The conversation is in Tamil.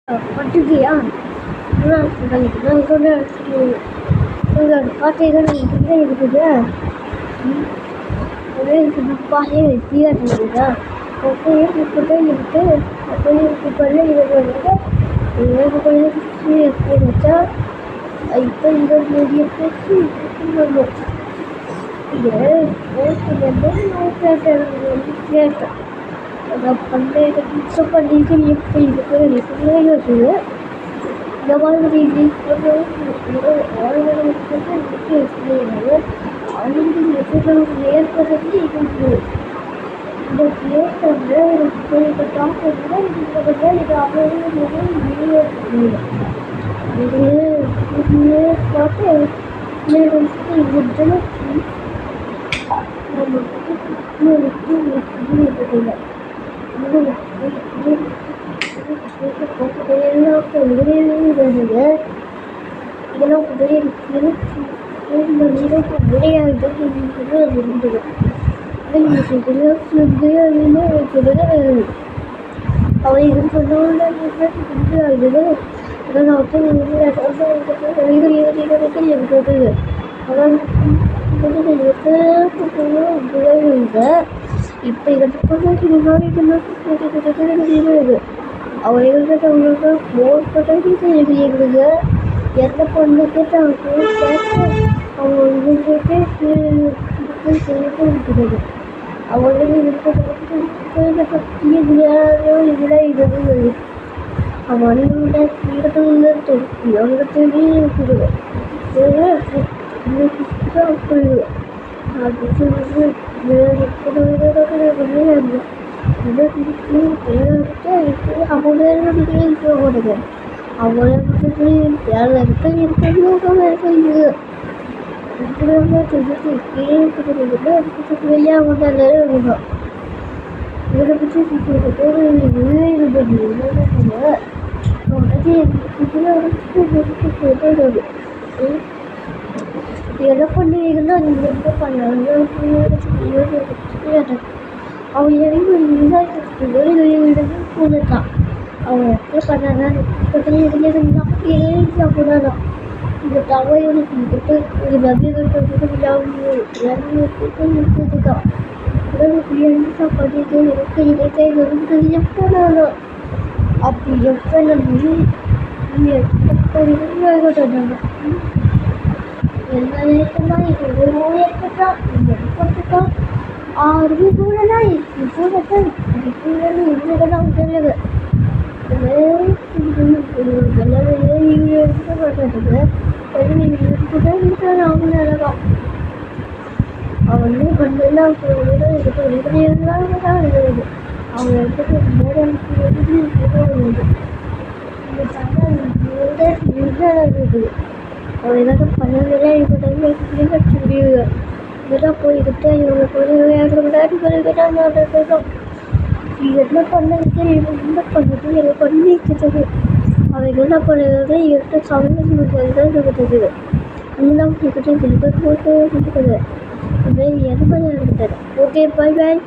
பட்டுட்டியா? நான் கூட உங்கள் பார்த்தீங்கன்னா இப்படிதான் இருக்குது. ஒரே பாயே வெட்டியாக இருக்குதா? அப்படியே இப்படிதான் இருக்கு. அப்படியே இப்படிலாம் இருக்கிறது எனக்கு கொஞ்சம் வச்சா இப்போ இந்த மீடிய பேசி வரணும். இதை கேட்டேன். அதை பண்ண பிக்சப் பண்ணிட்டு எப்படி இருக்கு எப்படியே இருக்குது. இந்த மாதிரி ஏற்படுறது இருக்குது. இந்த பிளேட்டை எனக்கு டாக்டர் இது அவ்வளோ பார்த்து இதெல்லாம் இப்போ அவங்களுக்கு ஃபோன் பண்ணுறது இருக்குது. எந்த பொண்ணு கேட்டு அவங்க இவங்களுக்கு இருக்கிறது அவங்களுக்கு இதெல்லாம் இருக்குது. அவங்களோட இருக்குது என்ன பண்ணுவீங்கன்னா நீங்கள் என்ன பண்ணாங்க அவங்க போனதான் அவங்க எப்படி பண்ணாங்க போனாதான் இந்த தவைகளுக்கு ஒரு நபிகள் இருக்குதுதான் பண்ணிட்டு எனக்கு இதை போனாதான் அப்படி எப்போ எல்லாருக்குதான் இது நோயற்கத்தான் இருக்கத்தான் 6 கூடதான் கூடத்தான் இதுதான் தெரியுது. அவங்கதான் அவனே பண்ணலாம் அவங்க எடுத்து அவன் ஏதாவது பண்ணவே இப்போ முடியுது. இதெல்லாம் போய்கிட்டு இவங்களுக்கு என்ன பண்ணதுக்கு என்ன பண்ணது எனக்கு பண்ணிக்கிட்டது அவங்க என்ன பண்ணுறது எட்டு சமையல் தான் இருக்குது. இன்னும் போட்டு இருக்குது எது பண்ண இருக்குது. Okay, bye bye.